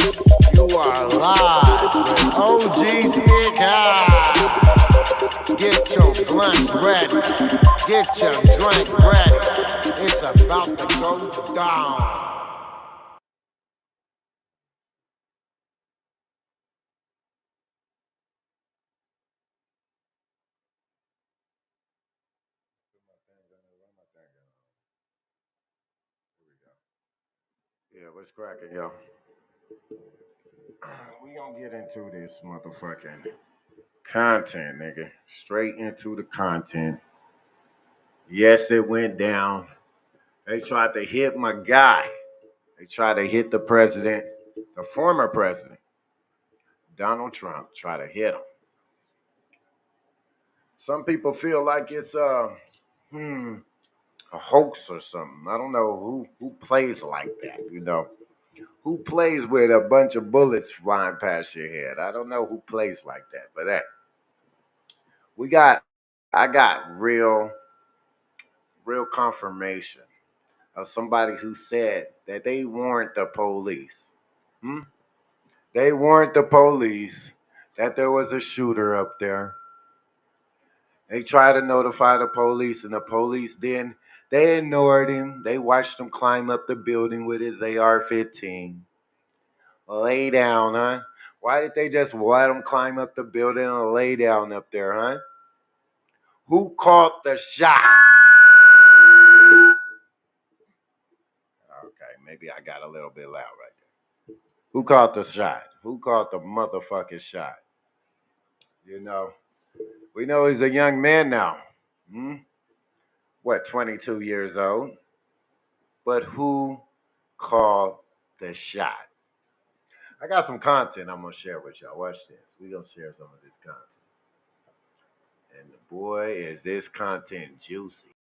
You are live with OG Stick High. Get your blunts ready. Get your drink ready. It's about to go down. Yeah, what's cracking, yo? We gonna get into this motherfucking content, nigga. Straight into the content. Yes, it went down. They tried to hit my guy. They tried to hit the president, the former president, Donald Trump. Try to hit him. Some people feel like it's a hoax or something. I don't know who plays like that. Who plays with a bunch of bullets flying past your head. I don't know who plays like that, but hey, I got real confirmation of somebody who said that they weren't the police. Hmm? They weren't the police, that there was a shooter up there. They tried to notify the police, and the police then they ignored him. They watched him climb up the building with his AR-15. Lay down, huh? Why did they just let him climb up the building and lay down up there, huh? Who caught the shot? Okay, maybe I got a little bit loud right there. Who caught the shot? Who caught the motherfucking shot? We know he's a young man now. Hmm? What, 22 years old? But who called the shot? I got some content I'm going to share with y'all. Watch this. We're going to share some of this content. And boy, is this content juicy.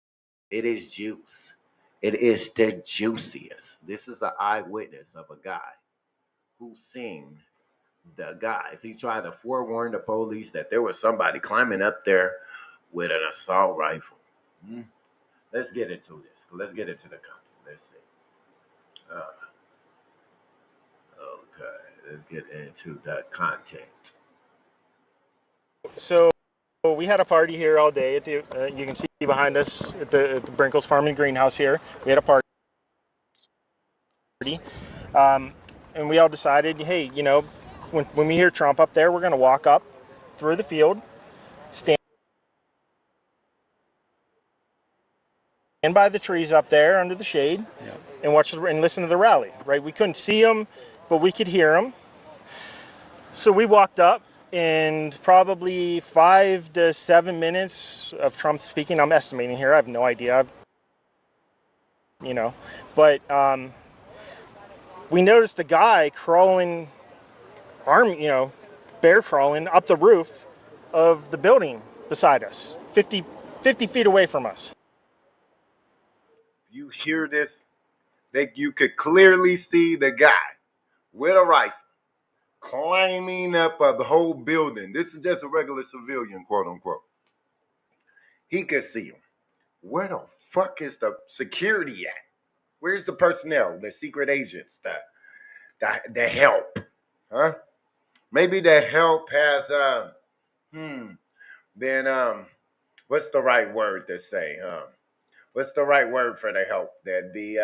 It is juice. It is the juiciest. This is an eyewitness of a guy who seen the guys. He tried to forewarn the police that there was somebody climbing up there with an assault rifle. Hmm? Let's get into this. Let's get into the content. Let's see. Okay, let's get into the content. So we had a party here all day. At the, you can see behind us at the Brinkles Farm and Greenhouse here. We had a party. And we all decided, hey, when we hear Trump up there, we're going to walk up through the field, stand by the trees up there under the shade, and watch and listen to the rally. Right? We couldn't see him, but we could hear him. So we walked up, and probably 5 to 7 minutes of Trump speaking. I'm estimating here. I have no idea. But we noticed a guy crawling, bear crawling up the roof of the building beside us, 50 feet away from us. You hear this? That you could clearly see the guy with a rifle climbing up a whole building. This is just a regular civilian, quote unquote. He could see him. Where the fuck is the security at? Where's the personnel, the secret agents, the help? Huh? Maybe the help has been what's the right word to say? What's the right word for the help? That the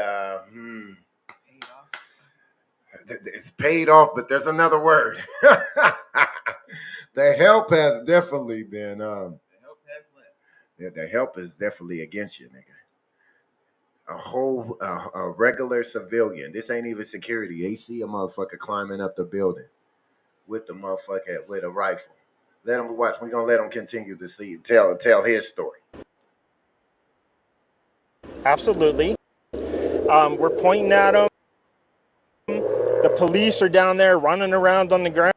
it's paid off, but there's another word. The help has definitely been the help is definitely against you, nigga. A regular civilian. This ain't even security. They see a motherfucker climbing up the building with the motherfucker with a rifle. Let him watch. We're gonna let him continue to tell his story. Absolutely. We're pointing at him. The police are down there running around on the ground.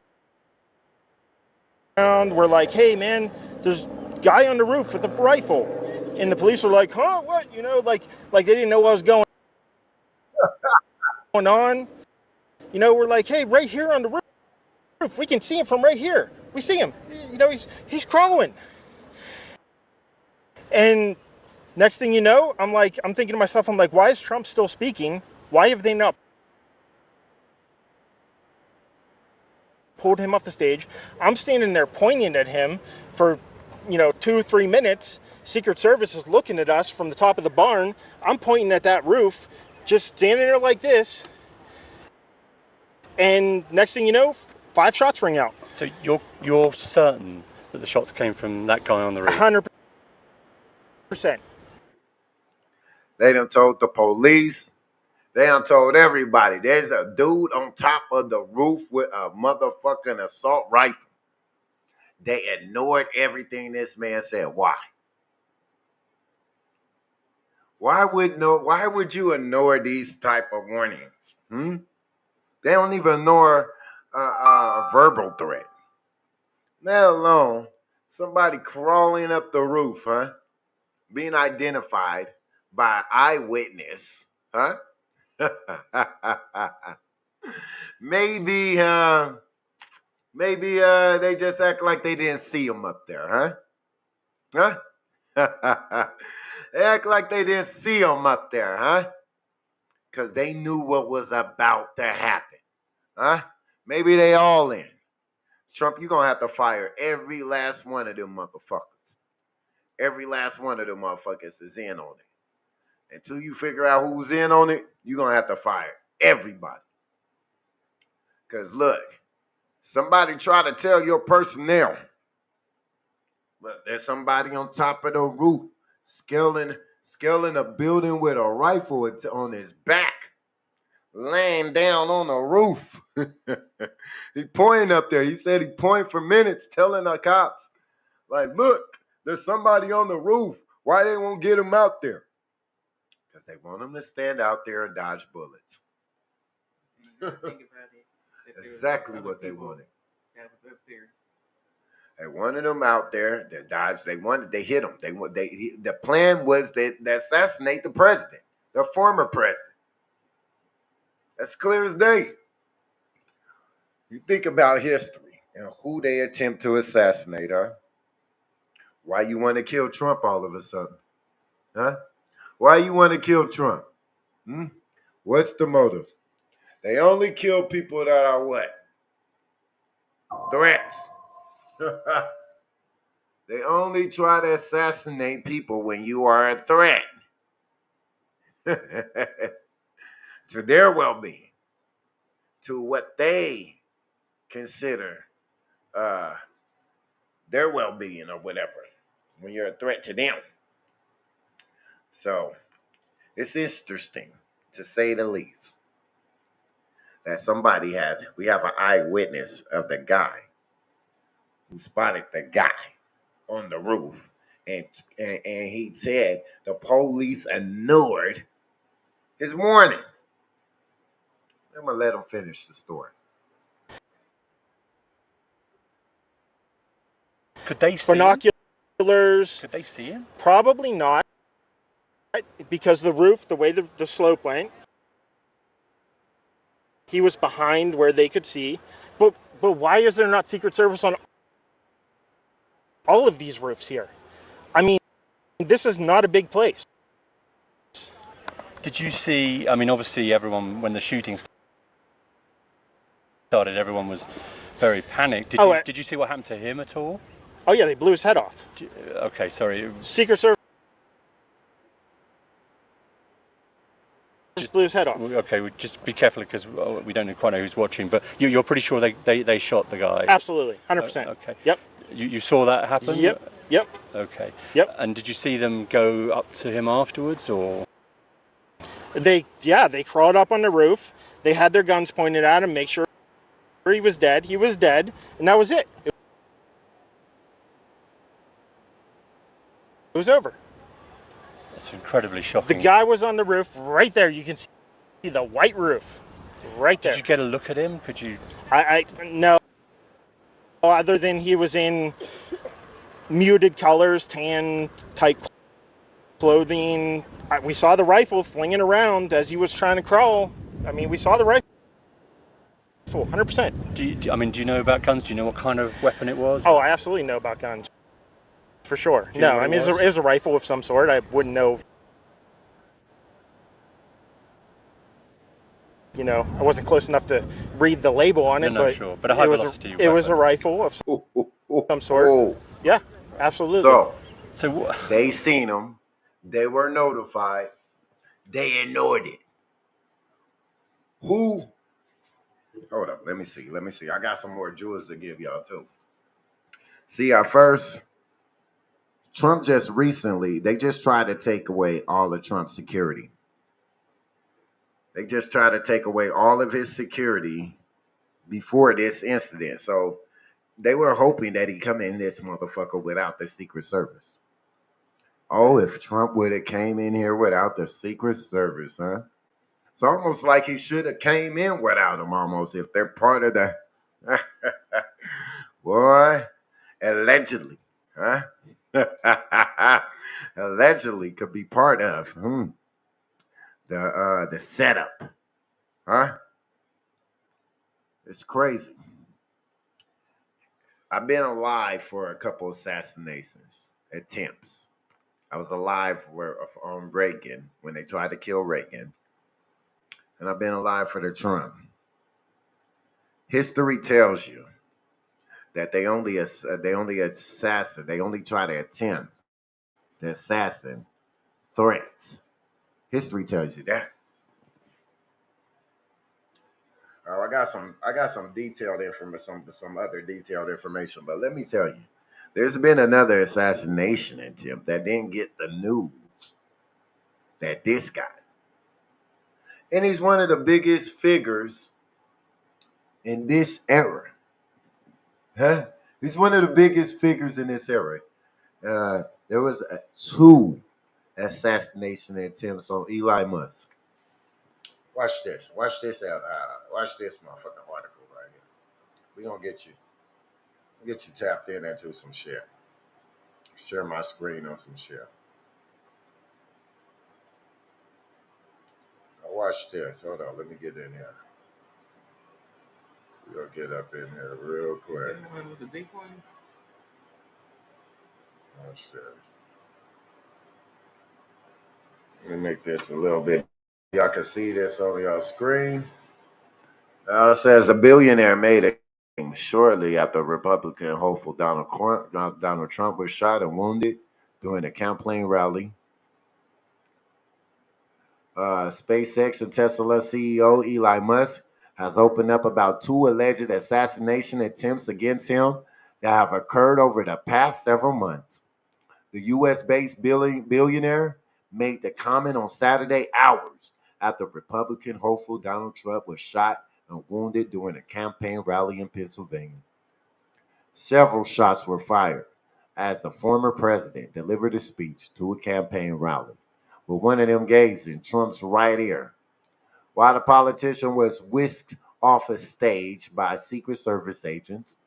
We're like, hey, man, there's a guy on the roof with a rifle. And the police are like, huh, what? Like they didn't know what was going on. We're like, hey, right here on the roof. We can see him from right here. We see him. He's crawling. And next thing you know, I'm thinking to myself, why is Trump still speaking? Why have they not pulled him off the stage. I'm standing there pointing at him for, 2-3 minutes. Secret Service is looking at us from the top of the barn. I'm pointing at that roof, just standing there like this. And next thing you know, 5 shots ring out. So you're certain that the shots came from that guy on the roof? 100%. They done told the police. They done told everybody. There's a dude on top of the roof with a motherfucking assault rifle. They ignored everything this man said. Why? Why would you ignore these type of warnings? They don't even ignore a verbal threat. Let alone somebody crawling up the roof, being identified by eyewitness, maybe they just act like they didn't see him up there, They act like they didn't see him up there, because they knew what was about to happen, Maybe they all in. Trump, you're going to have to fire every last one of them motherfuckers. Every last one of them motherfuckers is in on it. Until you figure out who's in on it, you're going to have to fire everybody. Because look, somebody try to tell your personnel, look, there's somebody on top of the roof scaling a building with a rifle on his back, laying down on the roof. He pointing up there. He said he pointed for minutes telling the cops, like, look, there's somebody on the roof. Why they won't get him out there? Because they want him to stand out there and dodge bullets. Exactly what they wanted. They wanted him out there to dodge. They hit him. The plan was to assassinate the president, the former president. That's clear as day. You think about history and who they attempt to assassinate, Why you want to kill Trump all of a sudden? Why you want to kill Trump? What's the motive? They only kill people that are what? Threats. They only try to assassinate people when you are a threat to their well-being, to what they consider their well-being or whatever, when you're a threat to them. So it's interesting, to say the least, that we have an eyewitness of the guy who spotted the guy on the roof, and he said the police ignored his warning. I'm gonna let him finish the story. Could they see Binoculars? Could they see him? Probably not, because the roof, the way the slope went, he was behind where they could see. But why is there not Secret Service on all of these roofs here? I mean, this is not a big place. Did you see, obviously everyone, when the shooting started, everyone was very panicked. Did you see what happened to him at all? Oh yeah, they blew his head off. Okay, sorry. Secret Service just blew his head off. Okay, just be careful because we don't quite know who's watching, but you're pretty sure they shot the guy? Absolutely, 100%. Okay. Yep. You saw that happen? Yep. Okay. Yep. And did you see them go up to him afterwards, or? They crawled up on the roof. They had their guns pointed at him, make sure he was dead. He was dead, and that was it. It was over. That's incredibly shocking. The guy was on the roof right there. You can see the white roof right there. Did you get a look at him? Could you? No. Other than he was in muted colors, tan type clothing. We saw the rifle flinging around as he was trying to crawl. I mean, we saw the rifle, 100%. Do you know about guns? Do you know what kind of weapon it was? Oh, I absolutely know about guns. For sure. No, I mean, it was a rifle of some sort. I wouldn't know. I wasn't close enough to read the label on it, but sure. But a high velocity it was a weapon. rifle of some sort. Yeah, absolutely. So They seen them. They were notified. They ignored it. Who? Hold up. Let me see. I got some more jewels to give y'all too. See, at first, Trump they just tried to take away all of Trump's security. They just tried to take away all of his security before this incident. So they were hoping that he come in this motherfucker without the Secret Service. Oh, if Trump would have came in here without the Secret Service, huh? It's almost like he should have came in without them almost if they're part of the boy, allegedly, huh? Allegedly could be part of the setup, huh? It's crazy. I've been alive for a couple assassinations attempts. I was alive on Reagan when they tried to kill Reagan, and I've been alive for the Trump. History tells you that they only try to attempt the assassin threats. History tells you that. Oh, I got some detailed information, some other detailed information, but let me tell you, there's been another assassination attempt that didn't get the news that this guy, and he's one of the biggest figures in this era. Huh? He's one of the biggest figures in this era. There was two assassination attempts on Elon Musk. Watch this. Watch this motherfucking article right here. We gonna get you tapped in into some shit. Share my screen on some shit. Now watch this. Hold on. Let me get in here. We'll get up in here real quick. Is that the one with the big ones? Watch this. Let me make this a little bit. Y'all can see this on your screen. It says a billionaire made it shortly after Republican hopeful Donald Trump was shot and wounded during a campaign rally. SpaceX and Tesla CEO Elon Musk has opened up about two alleged assassination attempts against him that have occurred over the past several months. The U.S.-based billionaire made the comment on Saturday, hours after Republican hopeful Donald Trump was shot and wounded during a campaign rally in Pennsylvania. Several shots were fired as the former president delivered a speech to a campaign rally, with one of them gazed in Trump's right ear. While the politician was whisked off a stage by Secret Service agents,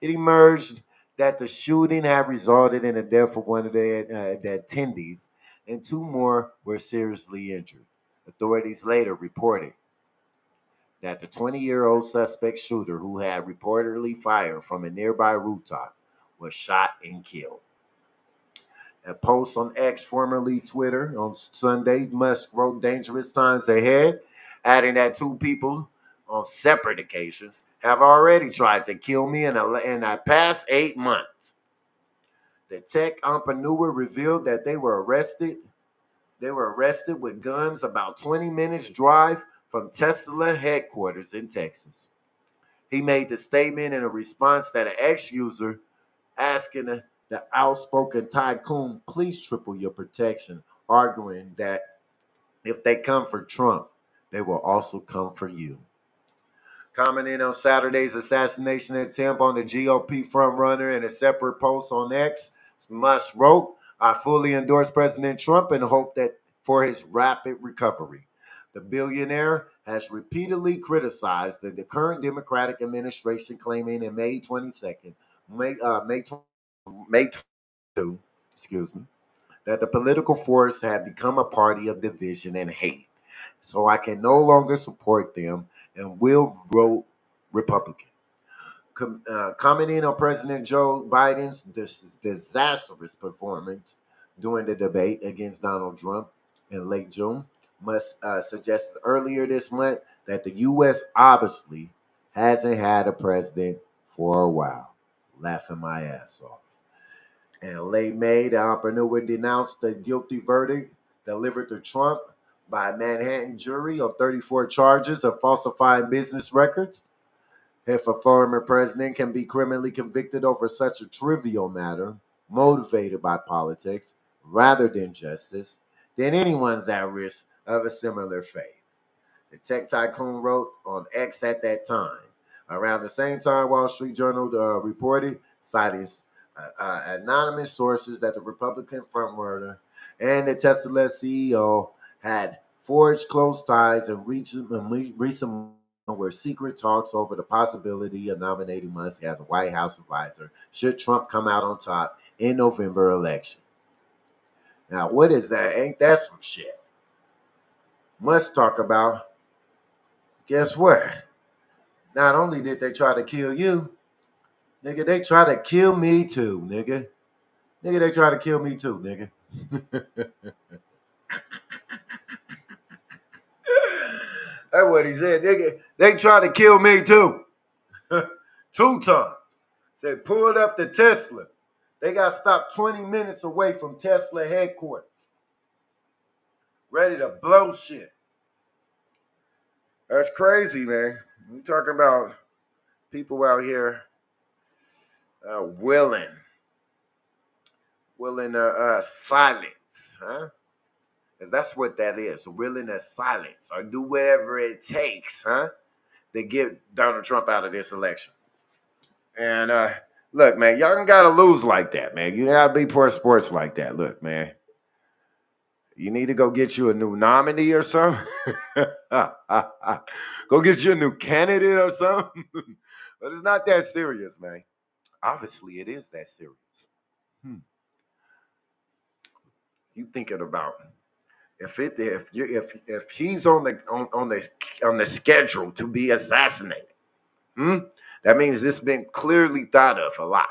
it emerged that the shooting had resulted in the death of one of the attendees, and two more were seriously injured. Authorities later reported that the 20-year-old suspect shooter, who had reportedly fired from a nearby rooftop, was shot and killed. A post on X, formerly Twitter, on Sunday, Musk wrote dangerous times ahead, adding that two people on separate occasions have already tried to kill me in the past 8 months. The tech entrepreneur revealed that they were arrested. They were arrested with guns about 20 minutes drive from Tesla headquarters in Texas. He made the statement in a response that an X user asking the outspoken tycoon, please triple your protection, arguing that if they come for Trump, they will also come for you. Commenting on Saturday's assassination attempt on the GOP frontrunner in a separate post on X, Musk wrote, I fully endorse President Trump and hope that for his rapid recovery. The billionaire has repeatedly criticized the current Democratic administration, claiming in May 22nd, May 22, that the political force had become a party of division and hate. So I can no longer support them and will vote Republican. Commenting on President Joe Biden's disastrous performance during the debate against Donald Trump in late June, must suggested earlier this month that the U.S. obviously hasn't had a president for a while. Laughing my ass off. In late May, the entrepreneur denounced the guilty verdict delivered to Trump by a Manhattan jury on 34 charges of falsifying business records. If a former president can be criminally convicted over such a trivial matter, motivated by politics rather than justice, then anyone's at risk of a similar fate. The tech tycoon wrote on X at that time. Around the same time, Wall Street Journal reported, citing anonymous sources, that the Republican frontrunner and the Tesla CEO had forged close ties in recent were secret talks over the possibility of nominating Musk as a White House advisor should Trump come out on top in November election. Now, what is that? Ain't that some shit? Musk talk about, guess what? Not only did they try to kill you, nigga, they try to kill me too, nigga. Nigga, they try to kill me too, nigga. That's what he said, nigga. They try to kill me too. 2 times. Said, pulled up the Tesla. They got stopped 20 minutes away from Tesla headquarters. Ready to blow shit. That's crazy, man. We talking about people out here willing silence, huh? Because that's what that is, willing to silence or do whatever it takes, huh, to get Donald Trump out of this election. And look, man, y'all don't gotta lose like that, man. You gotta be poor sports like that. Look, man, you need to go get you a new nominee or something. Go get you a new candidate or something. But it's not that serious, man. Obviously, it is that serious. You thinking about if he's on the schedule to be assassinated, that means it's been clearly thought of a lot.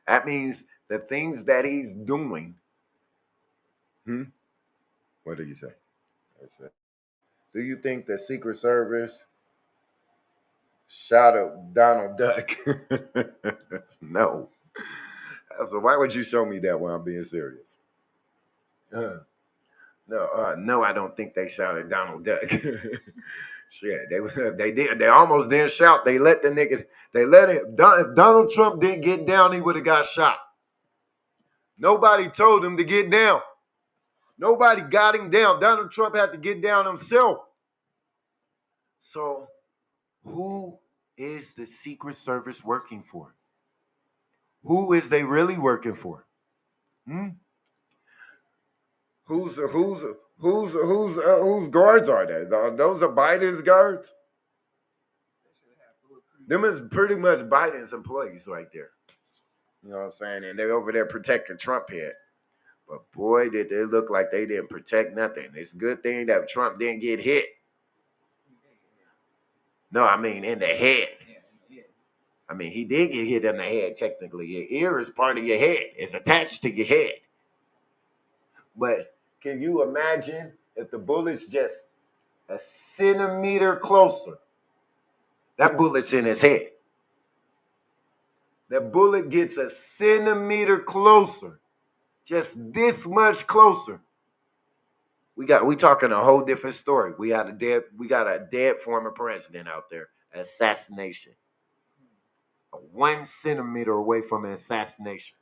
That means the things that he's doing. What do you say? Do you think the Secret Service shot at Donald Duck? No. So why would you show me that when I'm being serious? No, I don't think they shot at Donald Duck. Shit, they did. They almost didn't shout. They let the nigga. They let it. If Donald Trump didn't get down, he would have got shot. Nobody told him to get down. Nobody got him down. Donald Trump had to get down himself. So, who is the Secret Service working for? Who is they really working for? Whose guards are they? Those are Biden's guards. Them is pretty much Biden's employees right there. You know what I'm saying? And they're over there protecting Trump here. But boy, did they look like they didn't protect nothing. It's a good thing that Trump didn't get hit. No, I mean in the head. I mean, he did get hit in the head, technically. Your ear is part of your head. It's attached to your head. But can you imagine if the bullet's just a centimeter closer? That bullet's in his head. That bullet gets a centimeter closer. Just this much closer. We talking a whole different story. We got a dead former president out there. Assassination. 1 centimeter away from an assassination.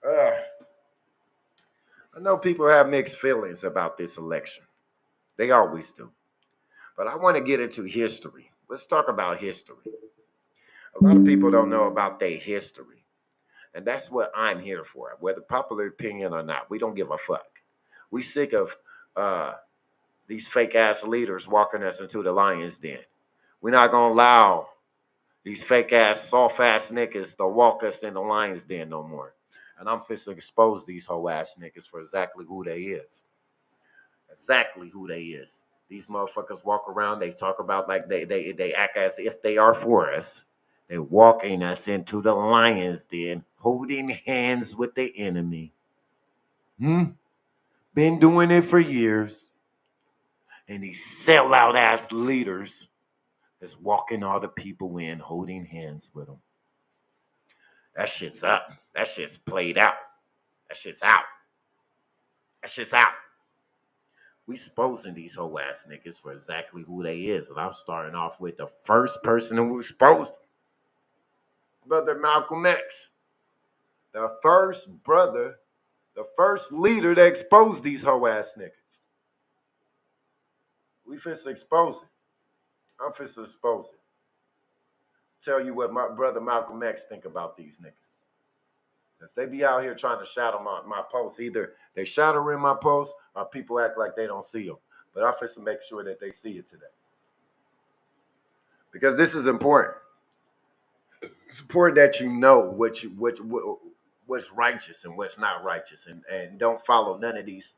I know people have mixed feelings about this election. They always do. But I want to get into history. Let's talk about history. A lot of people don't know about their history. And that's what I'm here for. Whether popular opinion or not, we don't give a fuck. We sick of these fake ass leaders walking us into the lion's den. We're not gonna allow these fake ass, soft ass niggas to walk us in the lion's den no more. And I'm fit to expose these whole ass niggas for exactly who they is. Exactly who they is. These motherfuckers walk around, they talk about like they act as if they are for us. They're walking us into the lion's den, holding hands with the enemy. Been doing it for years. And these sellout ass leaders is walking all the people in, holding hands with them. That shit's up. That shit's played out. That shit's out. That shit's out. We exposing these whole ass niggas for exactly who they is. And I'm starting off with the first person who exposed them. Brother Malcolm X. The first brother, the first leader that exposed these whole ass niggas. We finna expose it. I'm finna expose it. Tell you what my brother Malcolm X think about these niggas. Cause they be out here trying to shadow my posts. Either they shadow in my posts or people act like they don't see them. But I'm finna make sure that they see it today. Because this is important. It's important that you know what's righteous and what's not righteous, and don't follow none of these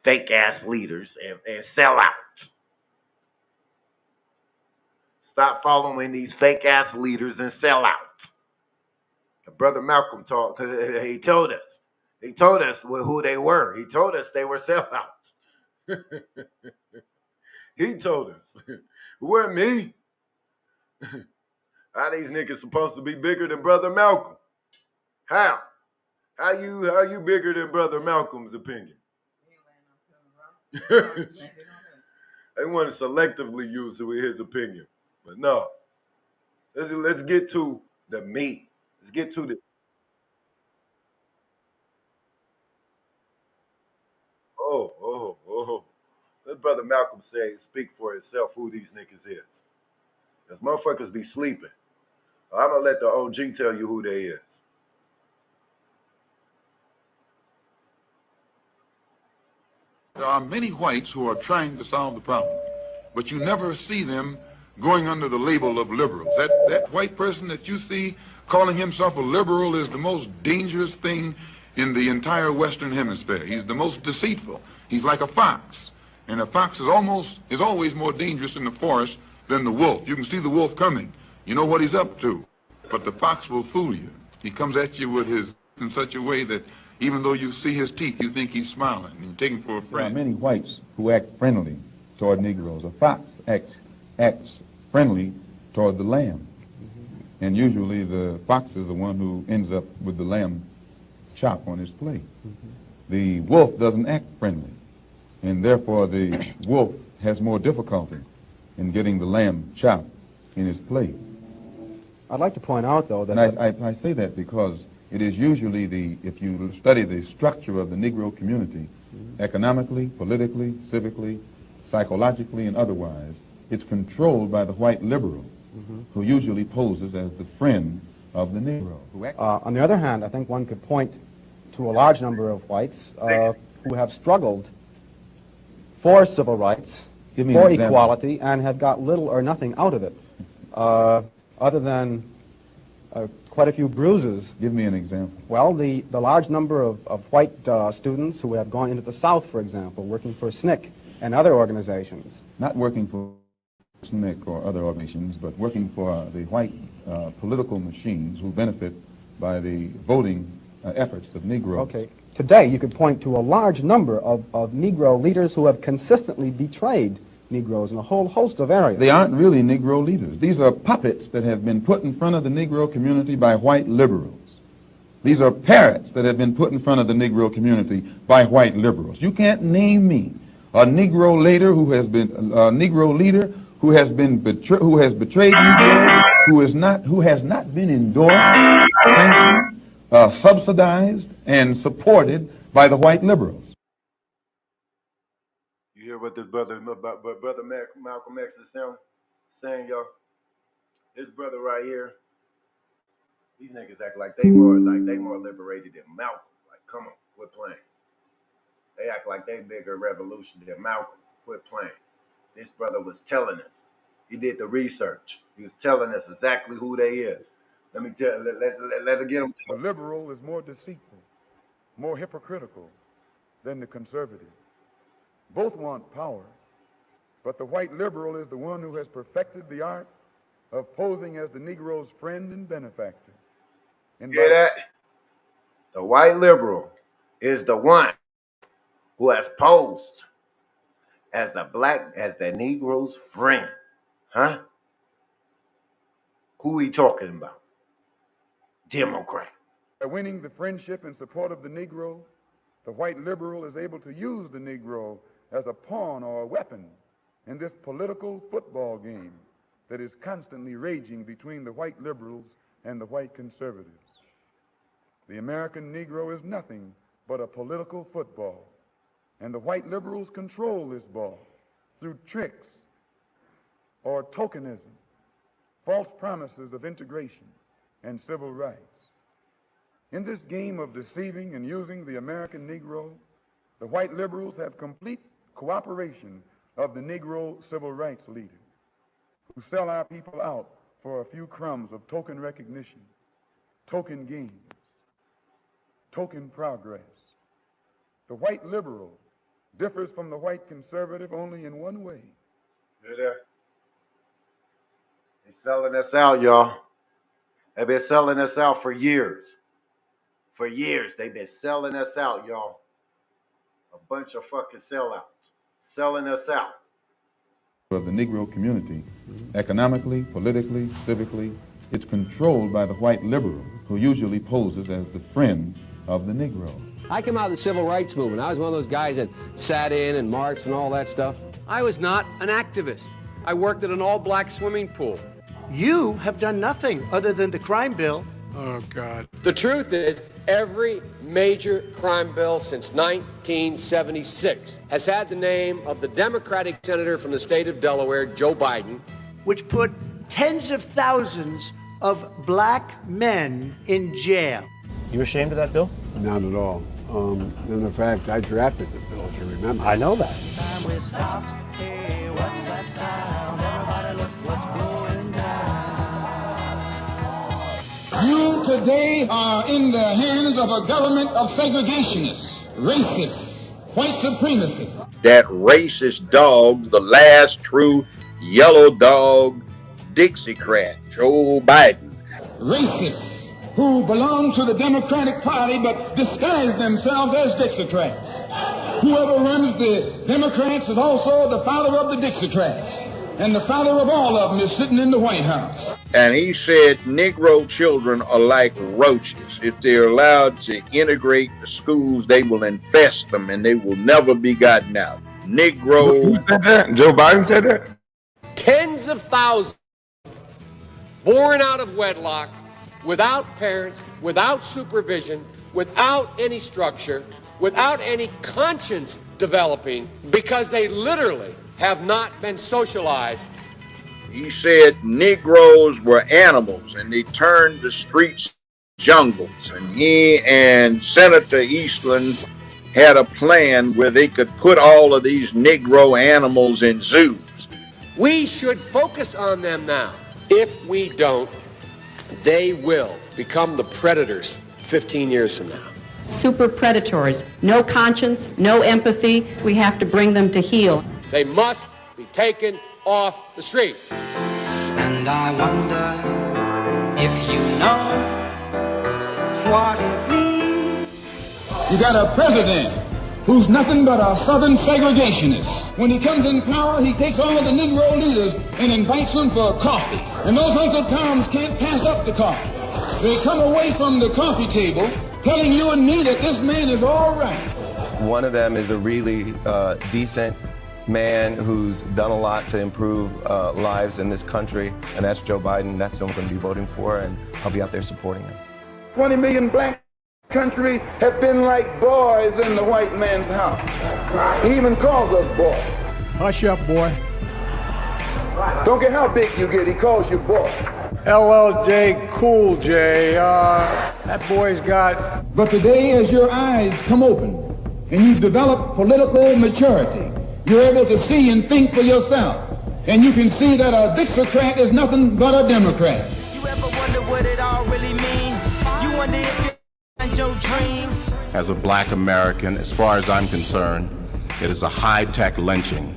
fake ass leaders and sellouts. Stop following these fake ass leaders and sellouts. Brother Malcolm talked. He told us. He told us who they were. He told us they were sellouts. He told us. It wasn't me. How these niggas supposed to be bigger than Brother Malcolm? How? How you bigger than Brother Malcolm's opinion? They want to selectively use his opinion. But no. Let's get to the meat. Let's get to the oh. Let Brother Malcolm speak for himself who these niggas is. Because motherfuckers be sleeping. I'm going to let the OG tell you who they is. There are many whites who are trying to solve the problem, but you never see them going under the label of liberals. That white person that you see calling himself a liberal is the most dangerous thing in the entire Western Hemisphere. He's the most deceitful. He's like a fox. And a fox is always more dangerous in the forest than the wolf. You can see the wolf coming. You know what he's up to. But the fox will fool you. He comes at you with his in such a way that even though you see his teeth, you think he's smiling, and you take him for a friend. There are many whites who act friendly toward Negroes. A fox acts friendly toward the lamb. And usually the fox is the one who ends up with the lamb chop on his plate. The wolf doesn't act friendly, and therefore the wolf has more difficulty in getting the lamb chop in his plate. I'd like to point out, though, that... And I say that because it is usually if you study the structure of the Negro community, economically, politically, civically, psychologically, and otherwise, it's controlled by the white liberal, who usually poses as the friend of the Negro. On the other hand, I think one could point to a large number of whites who have struggled for civil rights, for equality, and have got little or nothing out of it, other than quite a few bruises. Give me an example. Well, the large number of white students who have gone into the South, for example, working for SNCC and other organizations. Not working for SNCC or other organizations, but working for the white political machines who benefit by the voting efforts of Negroes. Okay. Today, you could point to a large number of Negro leaders who have consistently betrayed Negroes in a whole host of areas. They aren't really Negro leaders. These are puppets that have been put in front of the Negro community by white liberals. These are parrots that have been put in front of the Negro community by white liberals. You can't name me a Negro leader who has been betrayed Negroes, who has not been endorsed, sanctioned, subsidized, and supported by the white liberals. You hear what this brother Malcolm X is saying, y'all? This brother right here, these niggas act like they more liberated than Malcolm. Like, come on, quit playing. They act like they bigger revolution than Malcolm. Quit playing. This brother was telling us. He did the research. He was telling us exactly who they is. Let me tell. Let's get him. The liberal is more deceitful, more hypocritical than the conservative. Both want power, but the white liberal is the one who has perfected the art of posing as the Negro's friend and benefactor. And hear that? The white liberal is the one who has posed as the Negro's friend, huh? Who we talking about? Democrat. By winning the friendship and support of the Negro, the white liberal is able to use the Negro as a pawn or a weapon in this political football game that is constantly raging between the white liberals and the white conservatives. The American Negro is nothing but a political football, and the white liberals control this ball through tricks or tokenism, false promises of integration and civil rights. In this game of deceiving and using the American Negro, the white liberals have complete cooperation of the Negro civil rights leaders, who sell our people out for a few crumbs of token recognition, token gains, token progress. The white liberal differs from the white conservative only in one way. They're selling us out, y'all. They've been selling us out for years. For years, they've been selling us out, y'all. A bunch of fucking sellouts. Selling us out. Of the Negro community, economically, politically, civically, it's controlled by the white liberal, who usually poses as the friend of the Negro. I came out of the civil rights movement. I was one of those guys that sat in and marched and all that stuff. I was not an activist. I worked at an all-black swimming pool. You have done nothing other than the crime bill. Oh, God. The truth is, every major crime bill since 1976 has had the name of the Democratic senator from the state of Delaware, Joe Biden, which put tens of thousands of black men in jail. You ashamed of that bill? Not at all. In fact, I drafted the bill, if you remember. I know that. Hey, what's that sound? Everybody look what's going down. You today are in the hands of a government of segregationists, racists, white supremacists. That racist dog, the last true yellow dog, Dixiecrat, Joe Biden. Racists who belong to the Democratic Party but disguise themselves as Dixiecrats. Whoever runs the Democrats is also the father of the Dixiecrats. And the father of all of them is sitting in the White House. And he said Negro children are like roaches. If they're allowed to integrate the schools, they will infest them and they will never be gotten out. Negro. Who said that? Joe Biden said that? Tens of thousands born out of wedlock, without parents, without supervision, without any structure, without any conscience developing, because they literally have not been socialized. He said Negroes were animals and they turned the streets jungles. And he and Senator Eastland had a plan where they could put all of these Negro animals in zoos. We should focus on them now. If we don't, they will become the predators 15 years from now. Super predators, no conscience, no empathy. We have to bring them to heel. They must be taken off the street. And I wonder if you know what it means. You got a president who's nothing but a Southern segregationist. When he comes in power, he takes all the Negro leaders and invites them for coffee. And those Uncle Toms can't pass up the coffee. They come away from the coffee table telling you and me that this man is all right. One of them is a really decent man who's done a lot to improve lives in this country, and that's Joe Biden. That's who I'm going to be voting for, and I'll be out there supporting him. 20 million black country have been like boys in the white man's house. He even calls us boys. Hush up, boy. Don't care how big you get, he calls you boy. LLJ Cool J, that boy's got... But today, as your eyes come open and you develop political maturity, you're able to see and think for yourself. And you can see that a Dixiecrat is nothing but a Democrat. You ever wonder what it all really means? You wonder if you find your dreams? As a black American, as far as I'm concerned, it is a high-tech lynching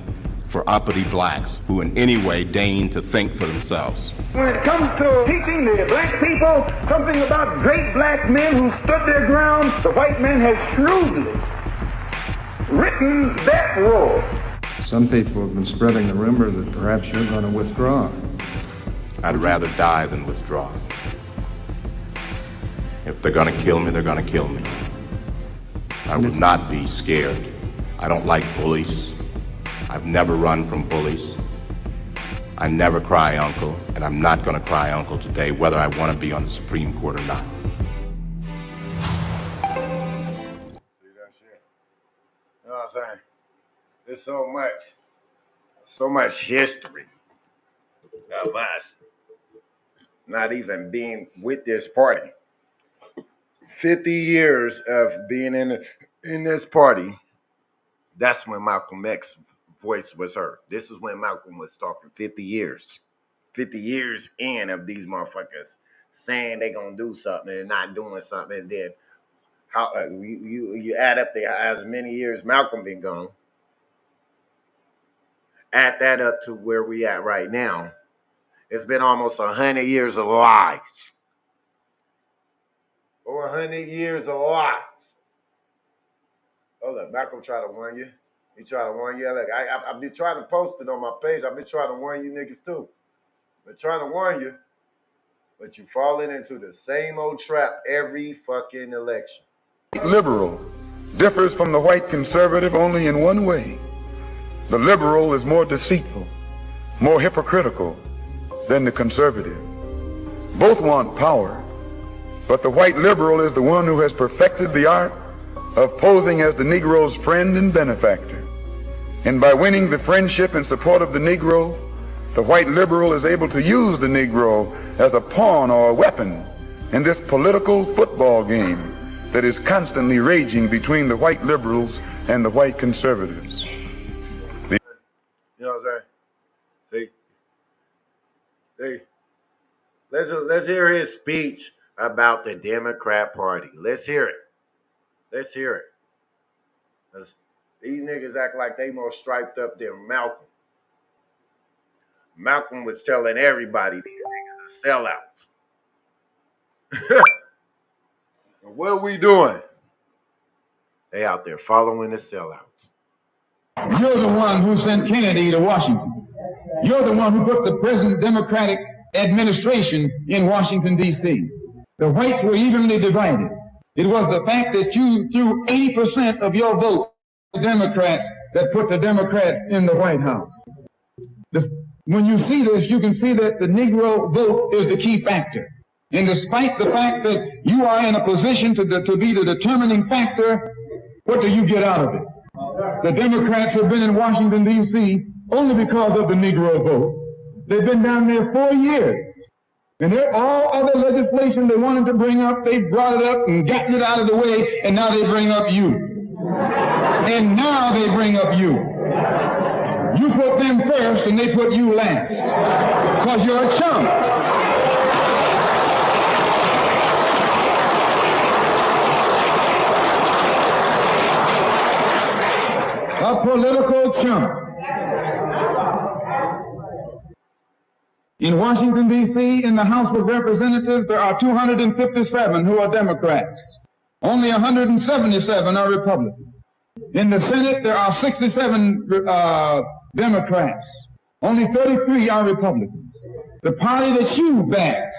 for uppity blacks who in any way deign to think for themselves. When it comes to teaching the black people something about great black men who stood their ground, the white man has shrewdly written that role. Some people have been spreading the rumor that perhaps you're going to withdraw. I'd rather die than withdraw. If they're going to kill me, they're going to kill me. I would not be scared. I don't like bullies. I've never run from bullies. I never cry uncle, and I'm not going to cry uncle today, whether I want to be on the Supreme Court or not. See that shit? You know what I'm saying? There's so much history of us not even being with this party. 50 years of being in this party. That's when Malcolm X's voice was heard. This is when Malcolm was talking. 50 years. 50 years in of these motherfuckers saying they gonna do something and not doing something. And then how you add up as many years Malcolm been gone. Add that up to where we at right now. It's been almost 100 years of lies. Over 100 years of lies. Oh, look, Malcolm tried to warn you. He tried to warn you. Look, I've been trying to post it on my page. I've been trying to warn you niggas too. Been trying to warn you, but you falling into the same old trap every fucking election. Liberal differs from the white conservative only in one way. The liberal is more deceitful, more hypocritical than the conservative. Both want power, but the white liberal is the one who has perfected the art of posing as the Negro's friend and benefactor. And by winning the friendship and support of the Negro, the white liberal is able to use the Negro as a pawn or a weapon in this political football game that is constantly raging between the white liberals and the white conservatives. You know what I'm saying? See, let's hear his speech about the Democrat Party. Let's hear it. Let's hear it. These niggas act like they more striped up than Malcolm. Malcolm was telling everybody these niggas are sellouts. What are we doing? They out there following the sellouts. You're the one who sent Kennedy to Washington. You're the one who put the present Democratic administration in Washington, D.C. The whites were evenly divided. It was the fact that you threw 80% of your vote to Democrats that put the Democrats in the White House. When you see this, you can see that the Negro vote is the key factor. And despite the fact that you are in a position to be the determining factor, what do you get out of it? The Democrats have been in Washington, D.C. only because of the Negro vote. They've been down there 4 years. And all other legislation they wanted to bring up, they brought it up and gotten it out of the way, and now they bring up you. And now they bring up you. You put them first and they put you last. Because you're a chump. A political chump. In Washington, D.C., in the House of Representatives, there are 257 who are Democrats. Only 177 are Republicans. In the Senate, there are 67 Democrats. Only 33 are Republicans. The party that you backed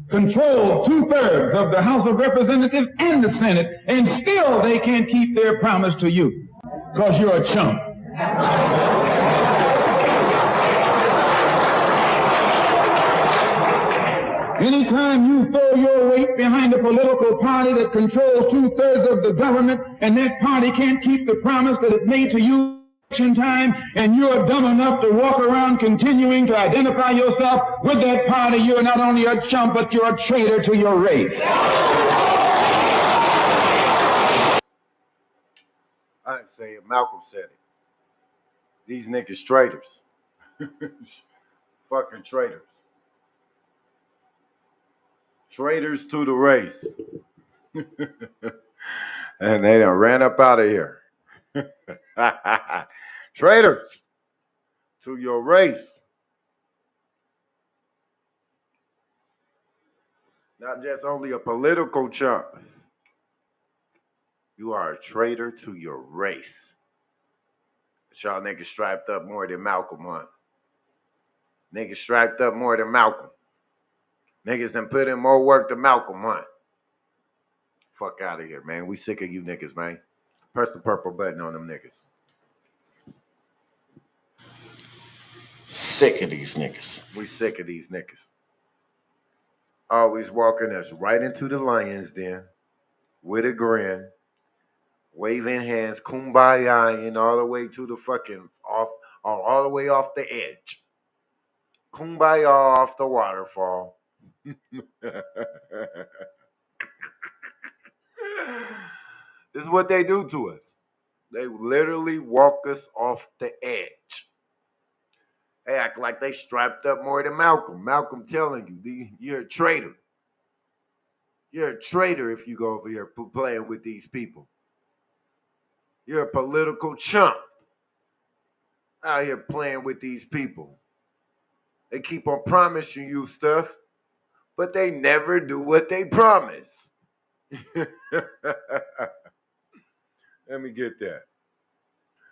controls 2/3 of the House of Representatives and the Senate, and still they can't keep their promise to you because you're a chump. Anytime you throw your weight behind a political party that controls 2/3 of the government and that party can't keep the promise that it made to you in time, and you're dumb enough to walk around continuing to identify yourself with that party, you're not only a chump, but you're a traitor to your race. I didn't say it. Malcolm said it. These niggas traitors. Fucking traitors. Traitors to the race. And they done ran up out of here. Traitors to your race. Not just only a political chump. You are a traitor to your race. But y'all niggas striped up more than Malcolm, huh? Niggas striped up more than Malcolm. Niggas done put in more work than Malcolm, huh? Fuck out of here, man. We sick of you niggas, man. Press the purple button on them niggas. Sick of these niggas. We sick of these niggas. Always walking us right into the lion's den with a grin, waving hands, kumbaya, and all the way to the fucking off, all the way off the edge. Kumbaya off the waterfall. This is what they do to us. They literally walk us off the edge. They act like they strapped up more than Malcolm. Malcolm telling you, you're a traitor. You're a traitor if you go over here playing with these people. You're a political chump out here playing with these people. They keep on promising you stuff, but they never do what they promise. Let me get that.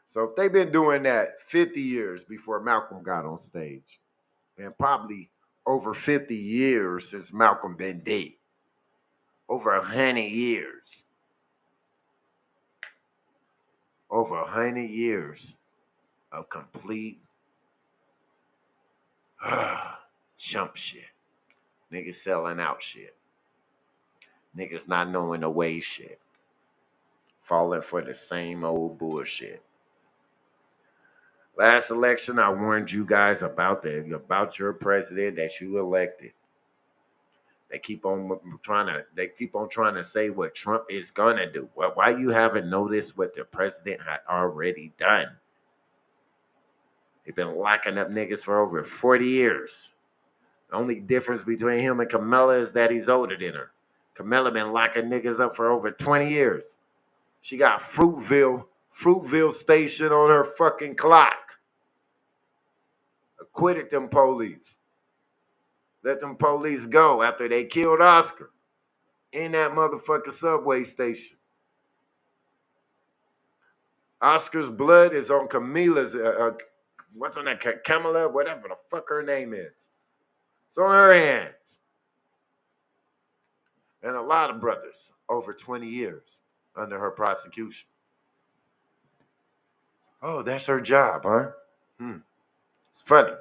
So if they've been doing that 50 years before Malcolm got on stage, and probably over 50 years since Malcolm been dead, over 100 years, over 100 years of complete chump shit. Niggas selling out shit. Niggas not knowing the way shit. Falling for the same old bullshit. Last election, I warned you guys about your president that you elected. They keep on trying to say what Trump is gonna do. Well, why you haven't noticed what the president had already done? They've been locking up niggas for over 40 years. The only difference between him and Kamala is that he's older than her. Kamala been locking niggas up for over 20 years. She got Fruitville Station on her fucking clock. Acquitted them police. Let them police go after they killed Oscar in that motherfucking subway station. Oscar's blood is on Camila's, what's on that, Kamala, whatever the fuck her name is. It's on her hands. And a lot of brothers over 20 years under her prosecution. Oh, that's her job, huh? It's funny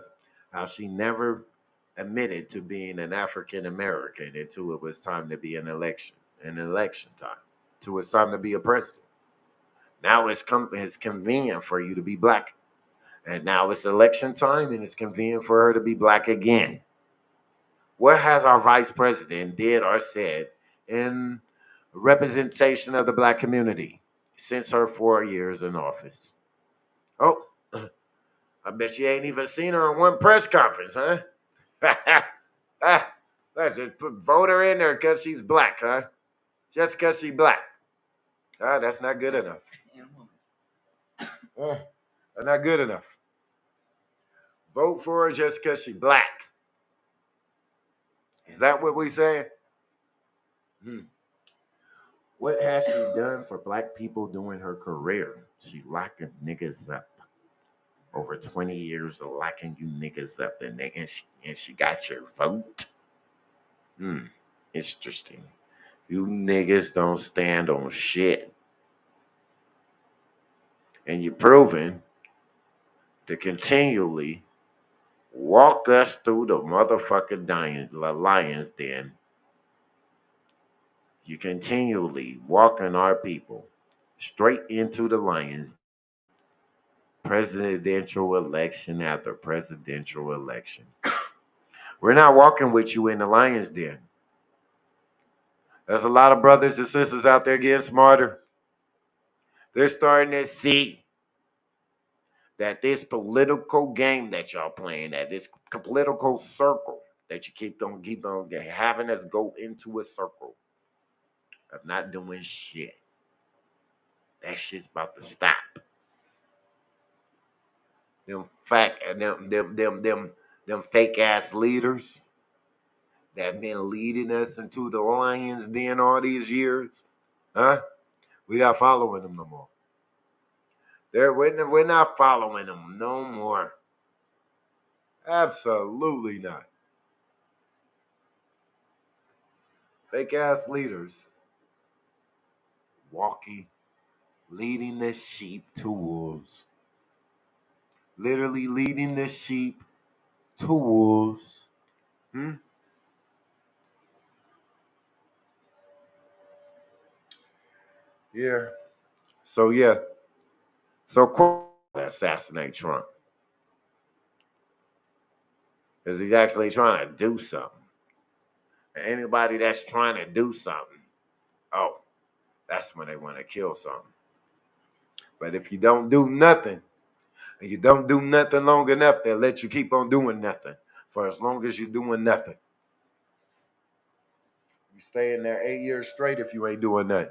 how she never admitted to being an African American until it was time to be an election time. Until it's time to be a president. Now it's convenient for you to be black. And now it's election time and it's convenient for her to be black again. What has our vice president did or said in representation of the black community since her 4 years in office? Oh, I bet you ain't even seen her in one press conference, huh? Let's just vote her in there because she's black, huh? Just because she's black. That's not good enough. That's not good enough. Vote for her just because she's black. Is that what we saying? What has she done for black people during her career? She locking niggas up. Over 20 years of locking you niggas up, and she got your vote. Interesting. You niggas don't stand on shit. And you're proving to continually walk us through the motherfucking lion's den. You continually walking our people straight into the lion's den. Presidential election after presidential election. We're not walking with you in the lion's den. There's a lot of brothers and sisters out there getting smarter. They're starting to see that this political game that y'all playing, that this political circle that you keep on having us go into a circle of not doing shit. That shit's about to stop. Them fake ass leaders that have been leading us into the lion's den all these years, huh? We not following them no more. We're not following them no more. Absolutely not. Fake ass leaders leading the sheep to wolves. Literally leading the sheep to wolves. Yeah. So yeah. So assassinate Trump. Because he's actually trying to do something. And anybody that's trying to do something, oh, that's when they want to kill something. But if you don't do nothing, and you don't do nothing long enough, they'll let you keep on doing nothing for as long as you're doing nothing. You stay in there 8 years straight if you ain't doing nothing.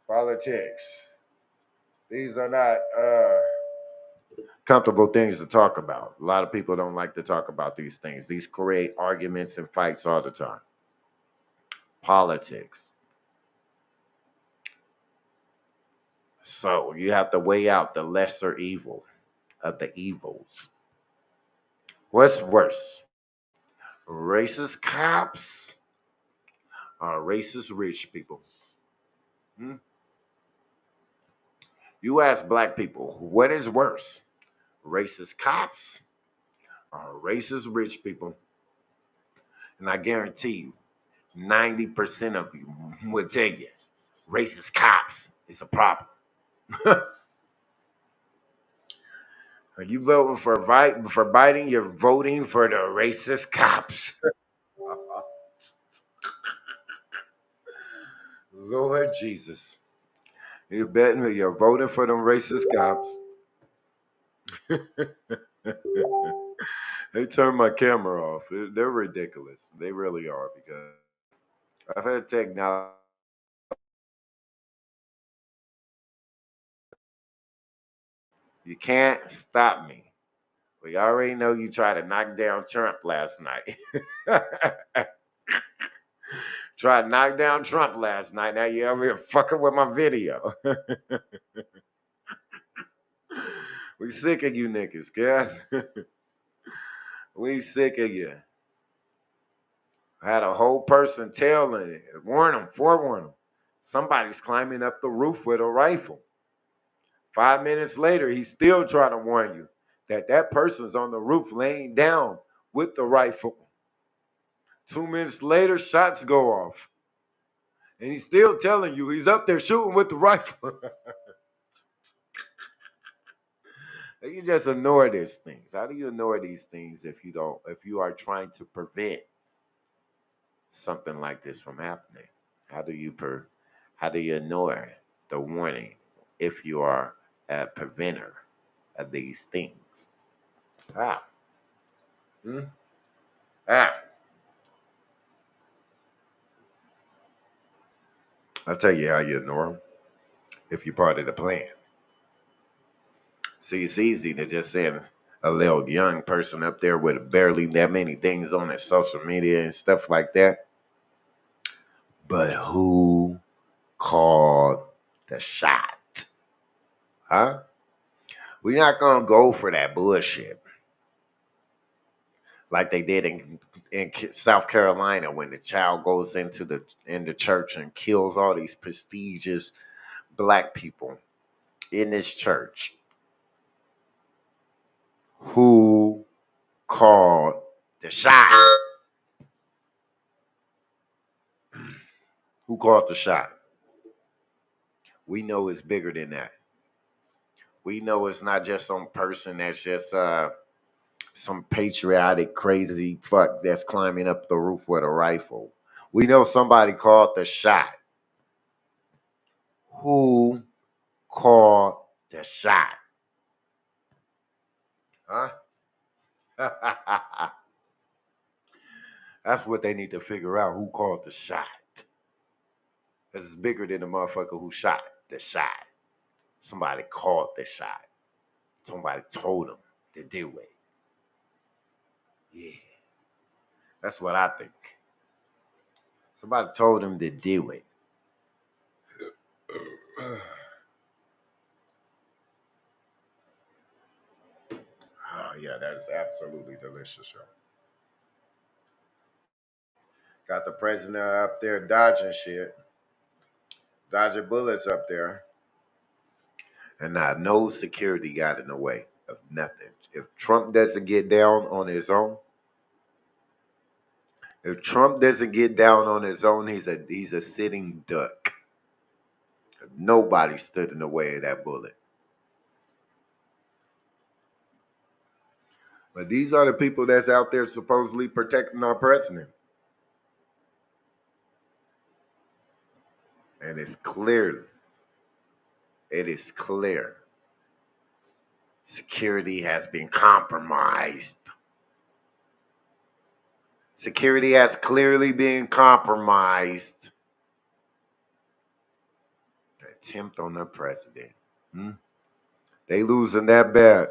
Politics. These are not comfortable things to talk about. A lot of people don't like to talk about these things. These create arguments and fights all the time. Politics. So you have to weigh out the lesser evil of the evils. What's worse? Racist cops or racist rich people? You ask black people, what is worse? Racist cops or racist rich people? And I guarantee you, 90% of you would tell you, racist cops is a problem. Are you voting for Biden? You're voting for the racist cops. Lord Jesus. You're voting for them racist cops. They turned my camera off. They're ridiculous. They really are, because I've had technology. You can't stop me. We already know you tried to knock down Trump last night. Tried to knock down Trump last night. Now you're over here fucking with my video. We sick of you niggas, guys. We sick of you. I had a whole person telling it. Forewarn them. Somebody's climbing up the roof with a rifle. 5 minutes later, he's still trying to warn you that person's on the roof laying down with the rifle. 2 minutes later, shots go off. And he's still telling you he's up there shooting with the rifle. You just ignore these things. How do you ignore these things if you are trying to prevent something like this from happening? How do you ignore the warning if you are a preventer of these things? I'll tell you how you ignore them if you're part of the plan. See, it's easy to just send a little young person up there with barely that many things on his social media and stuff like that. But who called the shot? Huh? We're not going to go for that bullshit like they did in South Carolina when the child goes into the church and kills all these prestigious black people in this church. Who called the shot? Who called the shot? We know it's bigger than that. We know it's not just some person that's just some patriotic crazy fuck that's climbing up the roof with a rifle. We know somebody called the shot. Who called the shot? Huh? That's what they need to figure out. Who called the shot? This is bigger than the motherfucker who shot the shot. Somebody called the shot. Somebody told them to do it. Yeah. That's what I think. Somebody told him to do it. Oh, yeah, that is absolutely delicious, yo. Got the president up there dodging shit, dodging bullets up there. And not no security got in the way of nothing. If Trump doesn't get down on his own, he's a sitting duck. Nobody stood in the way of that bullet. But these are the people that's out there supposedly protecting our president. And it is clear. Security has been compromised. Security has clearly been compromised. The attempt on the president. They losing that bad.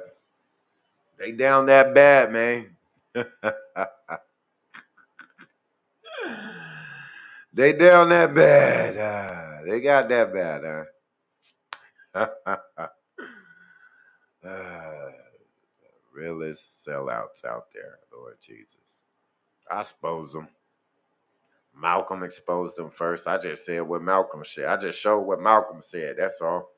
They down that bad, man. They down that bad. They got that bad, realest sellouts out there, Lord Jesus. I suppose them. Malcolm exposed them first. I just said what Malcolm said. I just showed what Malcolm said. That's all.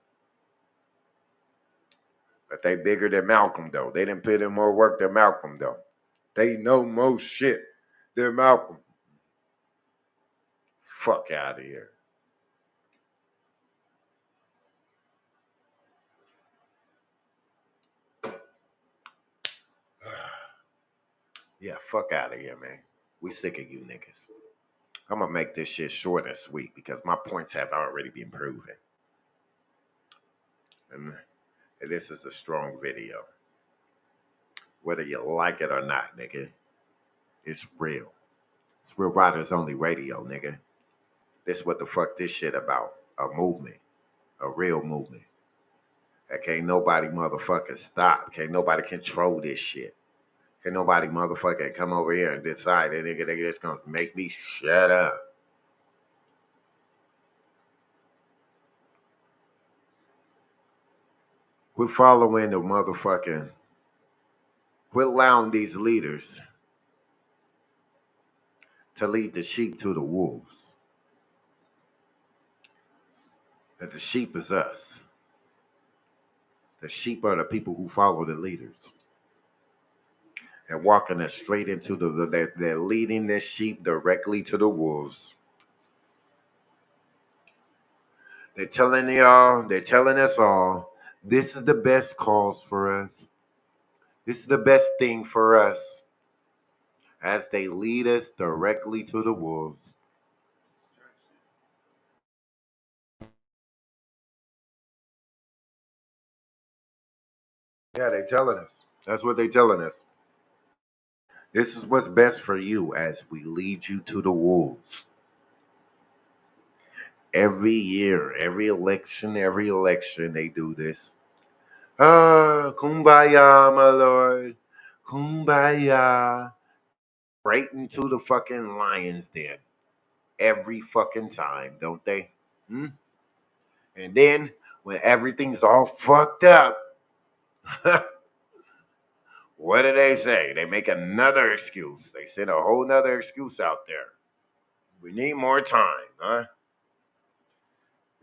But they bigger than Malcolm, though. They didn't put in more work than Malcolm, though. They know more shit than Malcolm. Fuck out of here. Yeah, fuck out of here, man. We sick of you niggas. I'm gonna make this shit short and sweet because my points have already been proven. And this is a strong video. Whether you like it or not, nigga, it's real. It's Real Riders Only Radio, nigga. This what the fuck this shit about. A movement. A real movement. That can't nobody motherfucking stop. Can't nobody control this shit. Can't nobody motherfucking come over here and decide that nigga just gonna make me shut up. Quit following the motherfucking. Quit allowing these leaders to lead the sheep to the wolves. That the sheep is us. The sheep are the people who follow the leaders. And walking us straight into they're leading the sheep directly to the wolves. They're telling us all, this is the best cause for us. This is the best thing for us. As they lead us directly to the wolves. Yeah, they telling us. That's what they telling us. This is what's best for you as we lead you to the wolves. Every year, every election, they do this. Kumbaya, my lord. Kumbaya. Right into the fucking lion's den. Every fucking time, don't they? And then, when everything's all fucked up, what do they say? They make another excuse. They send a whole nother excuse out there. We need more time, huh?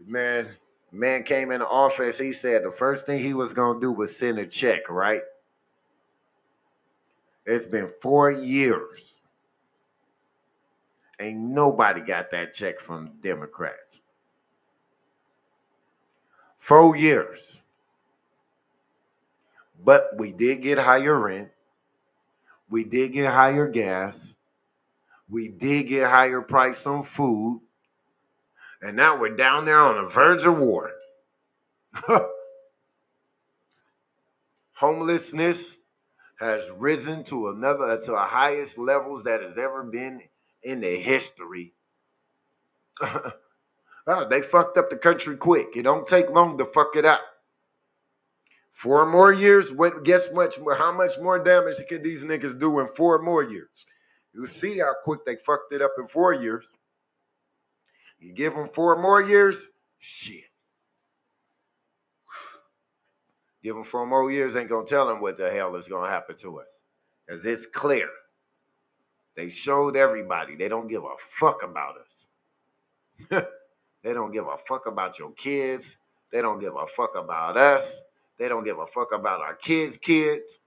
Man came in the office. He said the first thing he was going to do was send a check, right? It's been 4 years. Ain't nobody got that check from Democrats. 4 years. But we did get higher rent. We did get higher gas. We did get higher price on food. And now we're down there on the verge of war. Homelessness has risen to a highest levels that has ever been in the history. They fucked up the country quick. It don't take long to fuck it up. 4 more years. Guess how much more damage can these niggas do in 4 more years? You see how quick they fucked it up in 4 years. You give them 4 more years, shit. Give them 4 more years, ain't gonna tell them what the hell is gonna happen to us. Because it's clear. They showed everybody they don't give a fuck about us. They don't give a fuck about your kids. They don't give a fuck about us. They don't give a fuck about our kids' kids.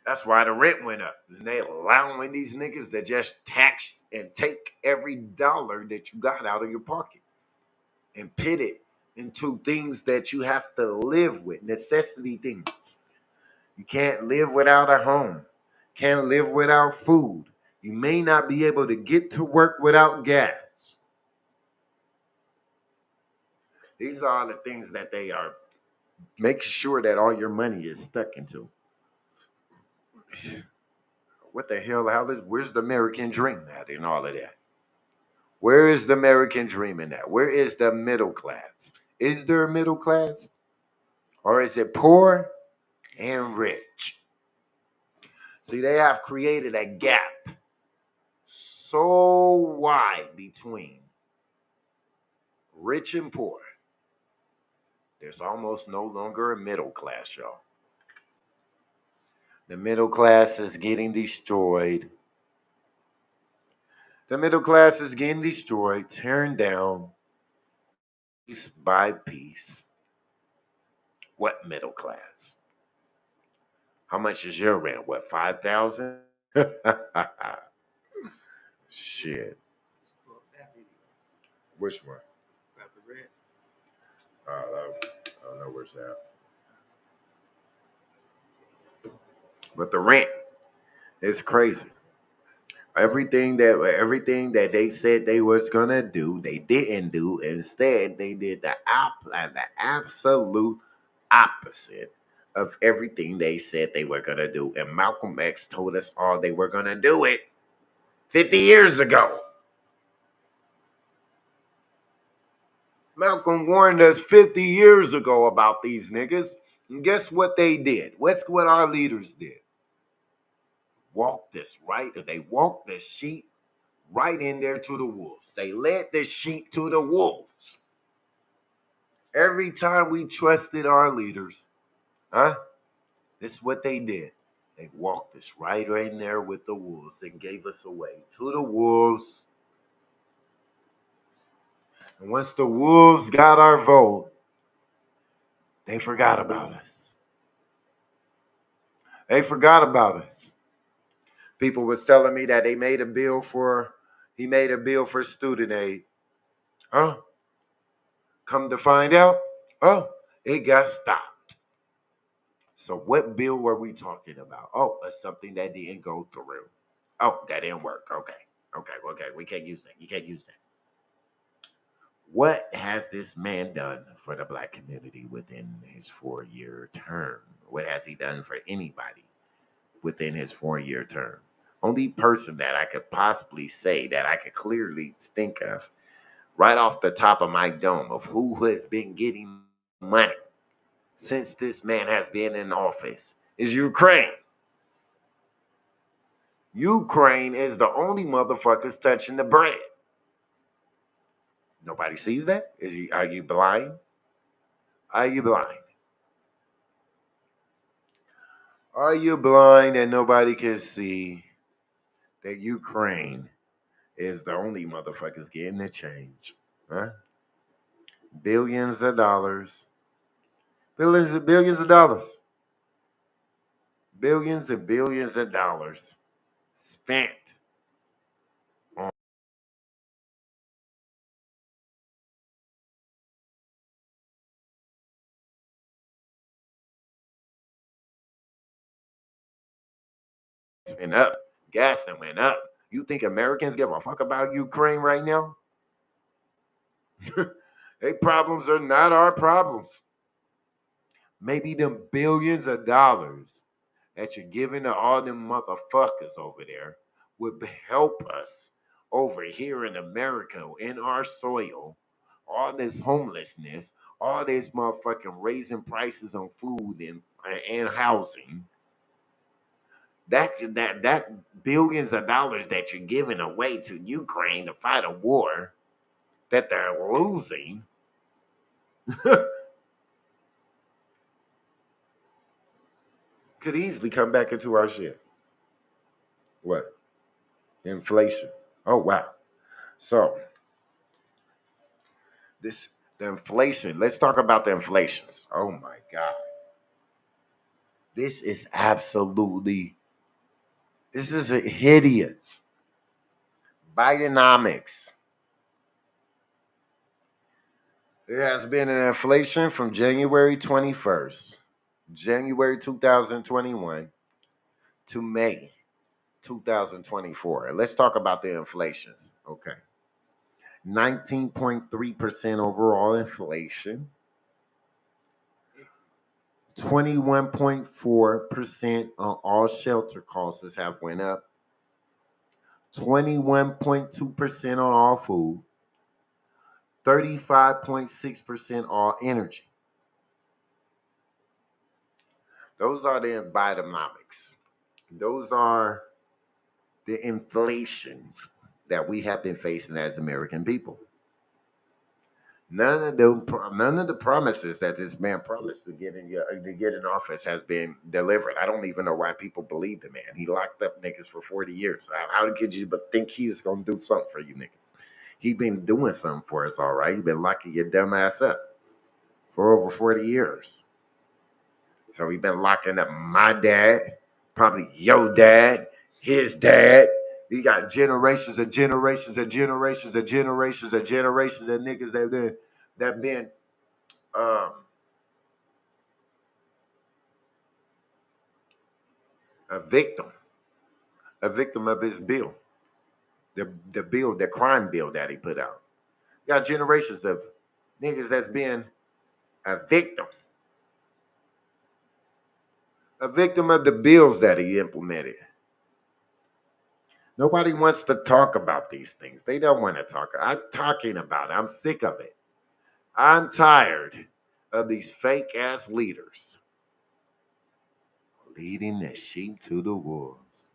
That's why the rent went up. And they allowing these niggas to just tax and take every dollar that you got out of your pocket and put it into things that you have to live with, necessity things. You can't live without a home. Can't live without food. You may not be able to get to work without gas. These are the things that they are making sure that all your money is stuck into. What the hell? Where's the American dream at in all of that? Where is the American dream in that? Where is the middle class? Is there a middle class? Or is it poor and rich? See, they have created a gap so wide between rich and poor. There's almost no longer a middle class, y'all. The middle class is getting destroyed. The middle class is getting destroyed, turned down, piece by piece. What middle class? How much is your rent? What, 5,000? Shit. Which one? I don't know where's that. But the rent is crazy. Everything that they said they was gonna do, they didn't do. Instead, they did the absolute opposite of everything they said they were gonna do. And Malcolm X told us all they were gonna do it 50 years ago. Malcolm warned us 50 years ago about these niggas. And guess what they did? What's what our leaders did? Walked this right. They walked the sheep right in there to the wolves. They led the sheep to the wolves. Every time we trusted our leaders, this is what they did. They walked us right in there with the wolves and gave us away to the wolves. And once the wolves got our vote, they forgot about us. They forgot about us. People was telling me that he made a bill for student aid. Come to find out, it got stopped. So what bill were we talking about? Oh, it's something that didn't go through. Oh, that didn't work. Okay. We can't use that. You can't use that. What has this man done for the black community within his 4-year term? What has he done for anybody within his 4-year term? Only person that I could possibly say that I could clearly think of right off the top of my dome of who has been getting money since this man has been in office is Ukraine. Ukraine is the only motherfuckers touching the bread. Nobody sees that? Are you blind? Are you blind? Are you blind and nobody can see that Ukraine is the only motherfuckers getting the change? Billions of dollars. Billions of dollars. Billions and billions of dollars spent on went up. Gas went up. You think Americans give a fuck about Ukraine right now? Their problems are not our problems. Maybe them billions of dollars that you're giving to all them motherfuckers over there would help us over here in America, in our soil. All this homelessness, all this motherfucking raising prices on food and housing. That billions of dollars that you're giving away to Ukraine to fight a war that they're losing. Could easily come back into our shit. What? Inflation. Oh wow. So the inflation. Let's talk about the inflations. Oh my God. This is hideous. Bidenomics. There has been an inflation from January 21st, January 2021 to May 2024. And let's talk about the inflations. Okay. 19.3% overall inflation. 21.4% on all shelter costs have went up. 21.2% on all food. 35.6% all energy. Those are the Bidenomics. Those are the inflations that we have been facing as American people. None of the promises that this man promised to get in office has been delivered. I don't even know why people believe the man. He locked up niggas for 40 years. How could you but think he was gonna do something for you niggas? He been doing something for us, all right. He been locking your dumb ass up for over 40 years. So he been locking up my dad, probably your dad, his dad. He got generations and generations and generations and generations and generations of niggas that been a victim of his bill, the crime bill that he put out. You got generations of niggas that's been a victim of the bills that he implemented. Nobody wants to talk about these things. They don't want to talk. I'm talking about it. I'm sick of it. I'm tired of these fake ass leaders leading the sheep to the wolves.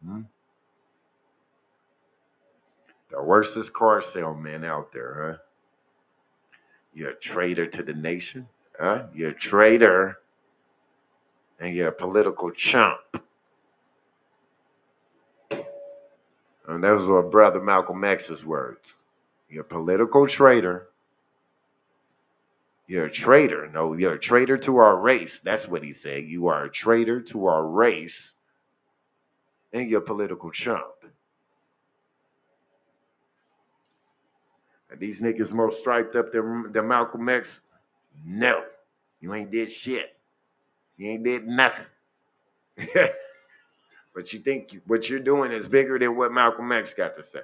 The worstest car salesman out there, huh? You're a traitor to the nation, huh? You're a traitor and you're a political chump. And those were Brother Malcolm X's words. You're a political traitor. You're a traitor. No, you're a traitor to our race. That's what he said. You are a traitor to our race and you're a political chump. And these niggas more striped up than Malcolm X? No. You ain't did shit. You ain't did nothing. But you think what you're doing is bigger than what Malcolm X got to say.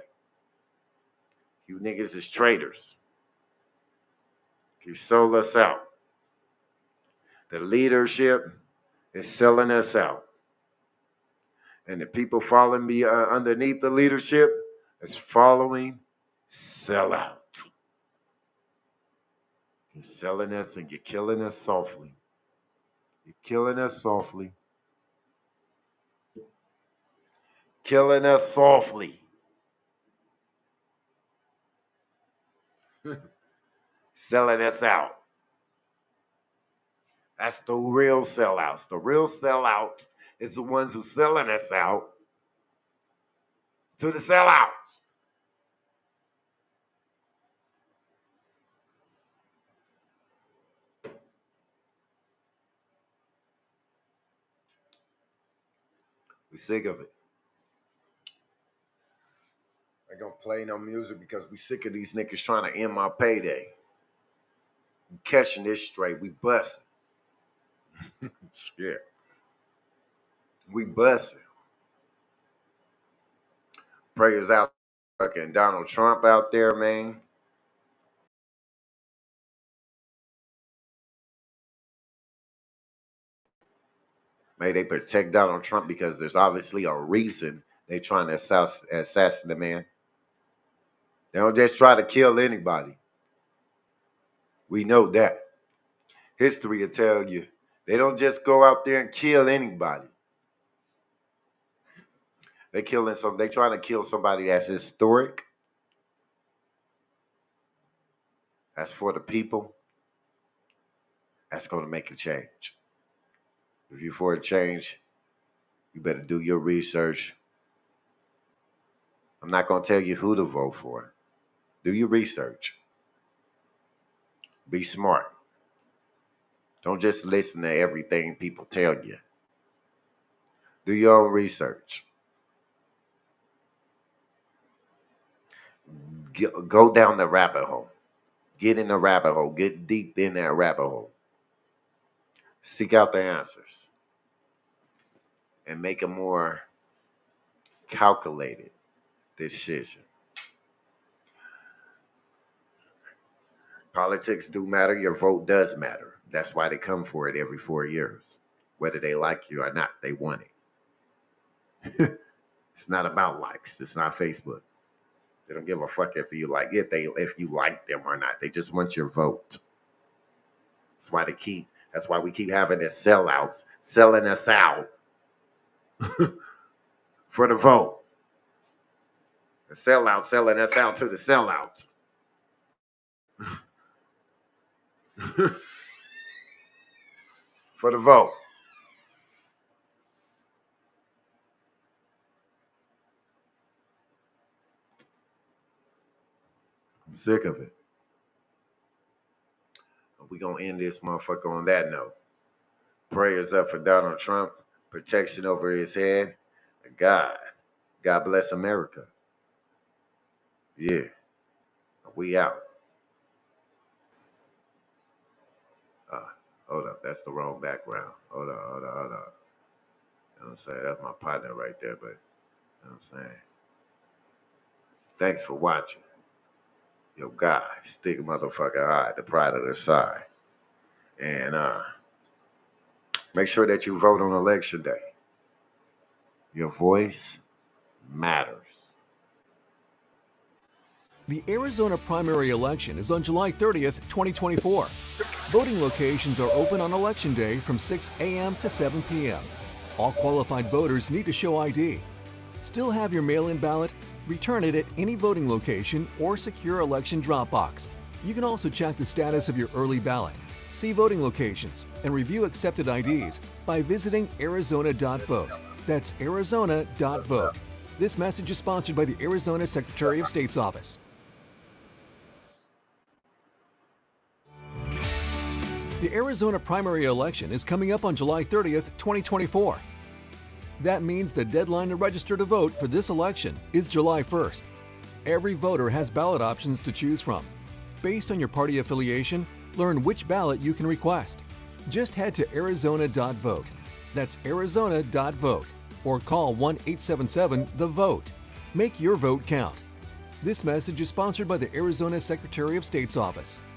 You niggas is traitors. You sold us out. The leadership is selling us out. And the people following me underneath the leadership is following sellouts. You're selling us and you're killing us softly. You're killing us softly. Killing us softly. Selling us out. That's the real sellouts. The real sellouts is the ones who selling us out to the sellouts. We sick of it. I ain't gonna play no music because we sick of these niggas trying to end my payday. I'm catching this straight. We busting. Shit. We busting. Prayers out fucking Donald Trump out there, man. May they protect Donald Trump because there's obviously a reason they trying to assassinate the man. They don't just try to kill anybody. We know that. History will tell you. They don't just go out there and kill anybody. They trying to kill somebody that's historic. That's for the people. That's going to make a change. If you're for a change, you better do your research. I'm not going to tell you who to vote for. Do your research. Be smart. Don't just listen to everything people tell you. Do your own research. Go down the rabbit hole. Get in the rabbit hole. Get deep in that rabbit hole. Seek out the answers. And make a more calculated decision. Politics do matter. Your vote does matter. That's why they come for it every 4 years. Whether they like you or not, they want it. It's not about likes. It's not Facebook. They don't give a fuck if you like it. If you like them or not. They just want your vote. That's why we keep having this sellouts selling us out for the vote. The sellouts selling us out to the sellouts. For the vote. I'm sick of it. We're going to end this motherfucker on that note. Prayers up for Donald Trump. Protection over his head. God bless America. Yeah. We out. Hold up. That's the wrong background. Hold on. You know what I'm saying? That's my partner right there, but you know what I'm saying? Thanks for watching. Yo, guy, stick a motherfucking eye, the pride of the side. And make sure that you vote on election day. Your voice matters. The Arizona primary election is on July 30th, 2024. Voting locations are open on Election Day from 6 a.m. to 7 p.m. All qualified voters need to show ID. Still have your mail-in ballot? Return it at any voting location or secure election drop box. You can also check the status of your early ballot, see voting locations, and review accepted IDs by visiting arizona.vote. That's arizona.vote. This message is sponsored by the Arizona Secretary of State's office. The Arizona primary election is coming up on July 30th, 2024. That means the deadline to register to vote for this election is July 1st. Every voter has ballot options to choose from. Based on your party affiliation, learn which ballot you can request. Just head to arizona.vote. That's arizona.vote. Or call 1-877-THE-VOTE. Make your vote count. This message is sponsored by the Arizona Secretary of State's office.